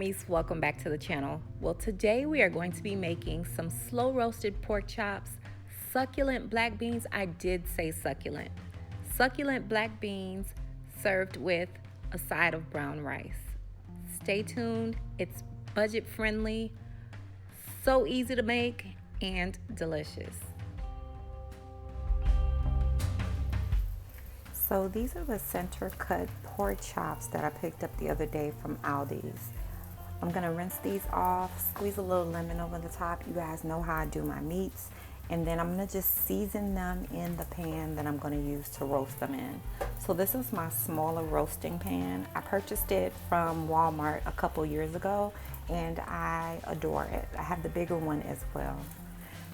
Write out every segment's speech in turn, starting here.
homies, welcome back to the channel. Well, today we are going to be making some slow roasted pork chops, succulent black beans. I did say succulent. Succulent black beans served with a side of brown rice. Stay tuned, it's budget friendly, so easy to make, and delicious. So these are the center cut pork chops that I picked up the other day from Aldi's. I'm gonna rinse these off, squeeze a little lemon over the top. You guys know how I do my meats. And then I'm gonna just season them in the pan that I'm gonna use to roast them in. So this is my smaller roasting pan. I purchased it from Walmart a couple years ago and I adore it. I have the bigger one as well.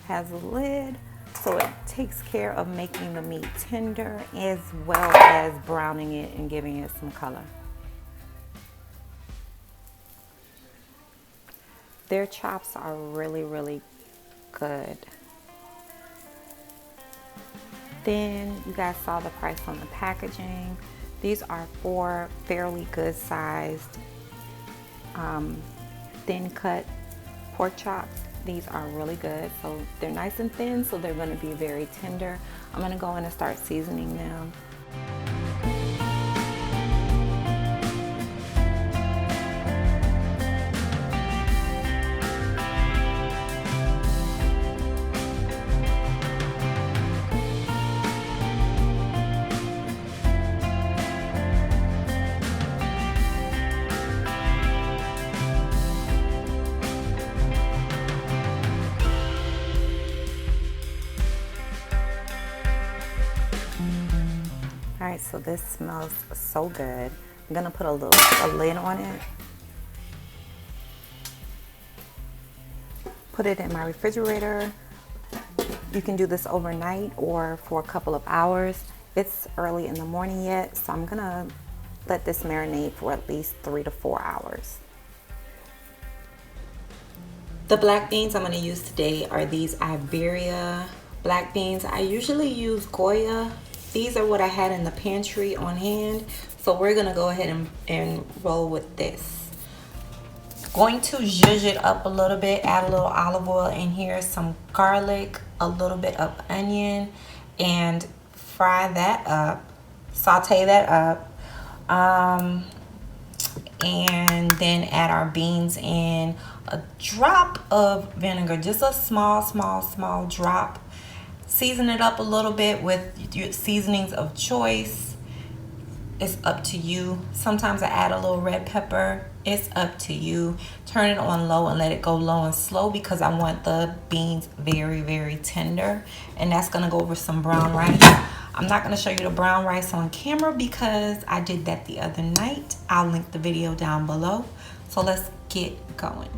Has a lid, so it takes care of making the meat tender as well as browning it and giving it some color. Their chops are really, really good. Then you guys saw the price on the packaging. These are 4 fairly good sized thin cut pork chops. These are really good. So they're nice and thin, so they're gonna be very tender. I'm gonna go in and start seasoning them. All right, so this smells so good. I'm gonna put a lid on it. Put it in my refrigerator. You can do this overnight or for a couple of hours. It's early in the morning yet, so I'm gonna let this marinate for at least 3 to 4 hours. The black beans I'm gonna use today are these Iberia black beans. I usually use Goya. These are what I had in the pantry on hand. So we're gonna go ahead and roll with this. Going to zhuzh it up a little bit, add a little olive oil in here, some garlic, a little bit of onion, and fry that up, saute that up. And then add our beans in, a drop of vinegar, just a small drop. Season it up a little bit with your seasonings of choice. It's up to you. Sometimes I add a little red pepper. It's up to you. Turn it on low and let it go low and slow because I want the beans very, very tender. And that's gonna go over some brown rice. I'm not gonna show you the brown rice on camera because I did that the other night. I'll link the video down below. So let's get going.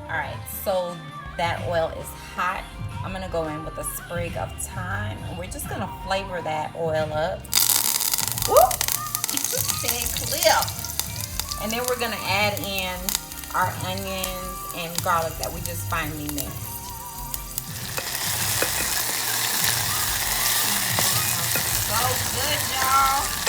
All right, so that oil is hot. I'm gonna go in with a sprig of thyme and we're just gonna flavor that oil up. Woo! Stay clear. And then we're gonna add in our onions and garlic that we just finely minced. So good, y'all.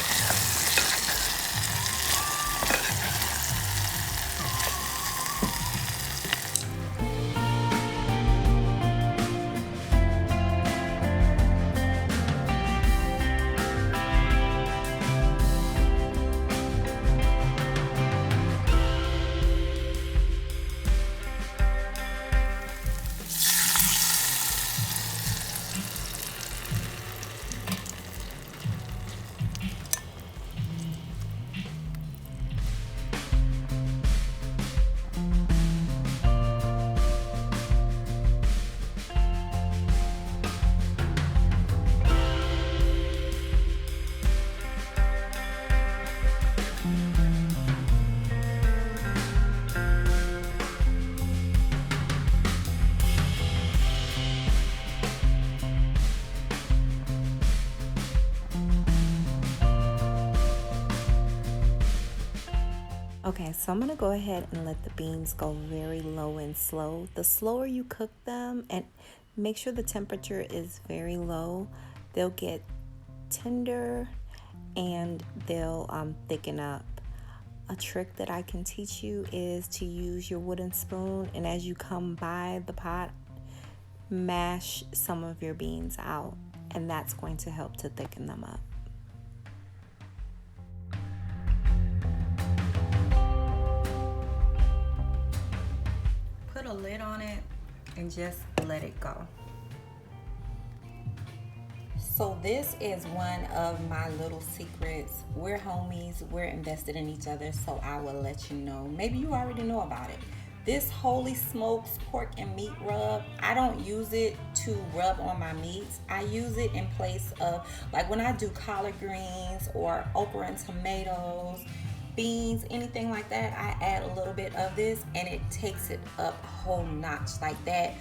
Okay, so I'm gonna go ahead and let the beans go very low and slow. The slower you cook them, and make sure the temperature is very low, they'll get tender and they'll thicken up. A trick that I can teach you is to use your wooden spoon, and as you come by the pot, mash some of your beans out, and that's going to help to thicken them up. Put a lid on it and just let it go. So this is one of my little secrets. We're homies, we're invested in each other, so I will let you know. Maybe you already know about it. This Holy Smokes pork and meat rub, I don't use it to rub on my meats. I use it in place of, like when I do collard greens or okra and tomatoes, beans, anything like that, I add a little bit of this and it takes it up a whole notch like that.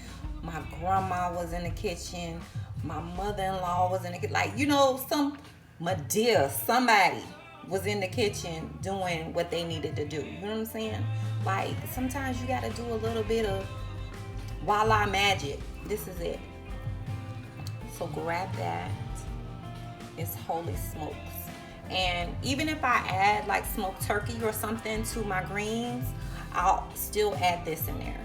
My grandma was in the kitchen. My mother-in-law was in the kitchen. Like, you know, somebody was in the kitchen doing what they needed to do. You know what I'm saying? Like, sometimes you got to do a little bit of voila magic. This is it. So grab that. It's Holy Smokes. And even if I add like smoked turkey or something to my greens, I'll still add this in there.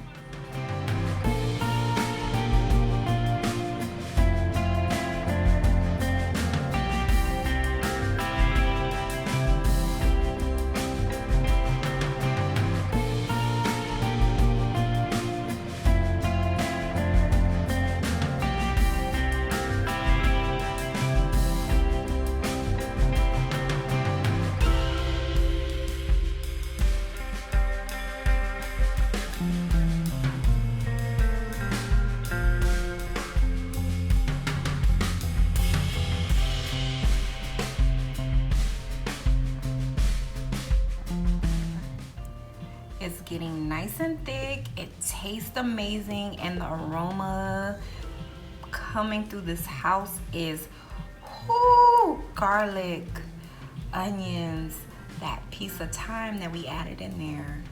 It's getting nice and thick. It tastes amazing, and the aroma coming through this house is garlic, onions, that piece of thyme that we added in there.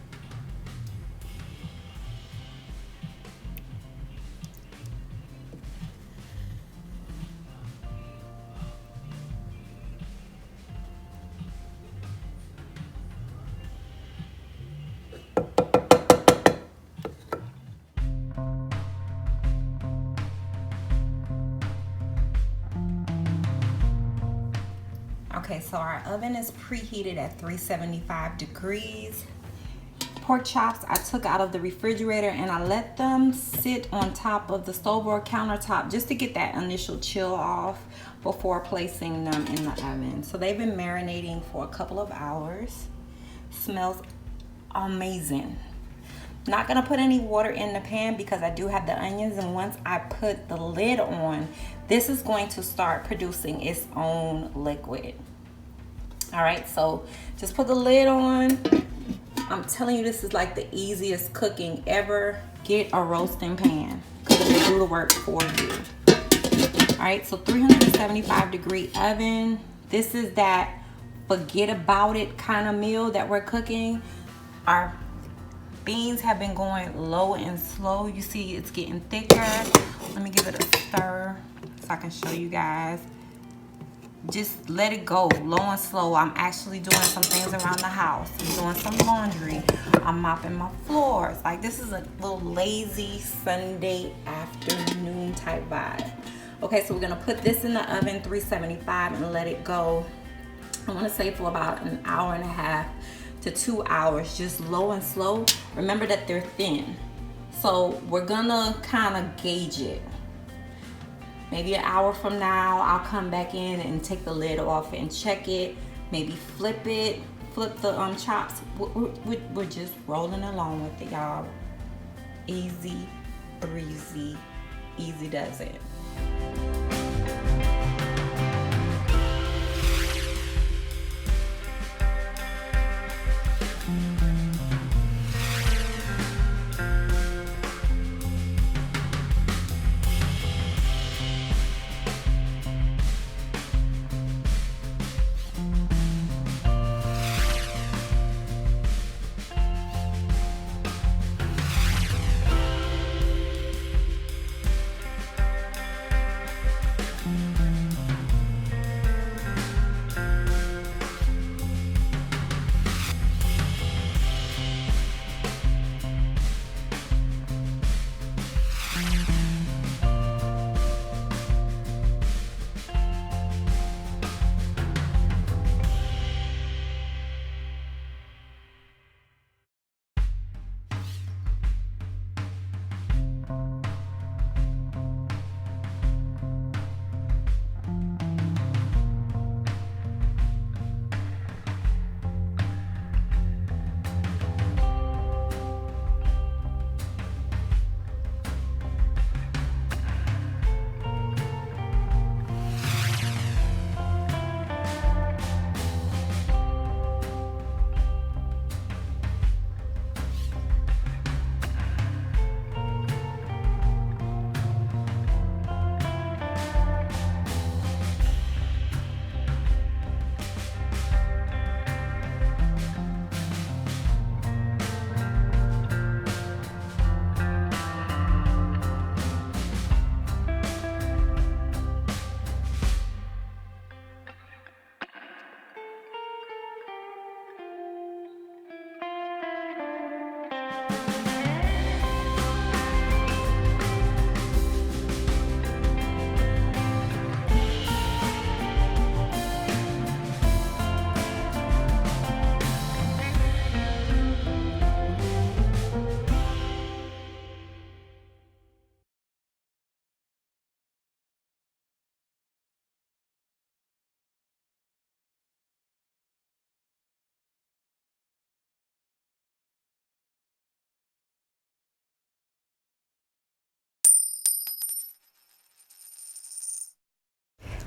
Okay, so our oven is preheated at 375 degrees. Pork chops I took out of the refrigerator and I let them sit on top of the stove or countertop just to get that initial chill off before placing them in the oven. So they've been marinating for a couple of hours. Smells amazing. Not gonna put any water in the pan because I do have the onions, and once I put the lid on, this is going to start producing its own liquid. All right, so just put the lid on. I'm telling you, this is like the easiest cooking ever. Get a roasting pan because it'll do the work for you. All right, so 375 degree oven. This is that forget about it kind of meal that we're cooking. Our beans have been going low and slow. You see it's getting thicker. Let me give it a stir so I can show you guys. Just let it go low and slow. I'm actually doing some things around the house. I'm doing some laundry. I'm mopping my floors. Like, this is a little lazy Sunday afternoon type vibe. Okay, so we're gonna put this in the oven 375 and let it go. I want to say for about an hour and a half to 2 hours, just low and slow. Remember that they're thin, so we're gonna kind of gauge it. Maybe an hour from now, I'll come back in and take the lid off and check it. Maybe flip the chops. We're just rolling along with it, y'all. Easy breezy, easy does it.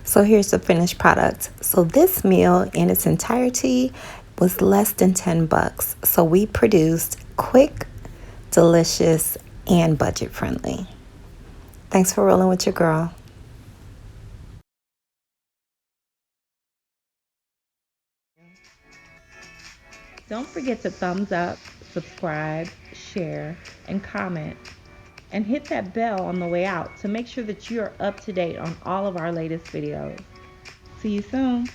So here's the finished product. So this meal in its entirety was less than 10 bucks. So we produced quick, delicious, and budget friendly. Thanks for rolling with your girl. Don't forget to thumbs up, subscribe, share, and comment. And hit that bell on the way out to make sure that you are up to date on all of our latest videos. See you soon.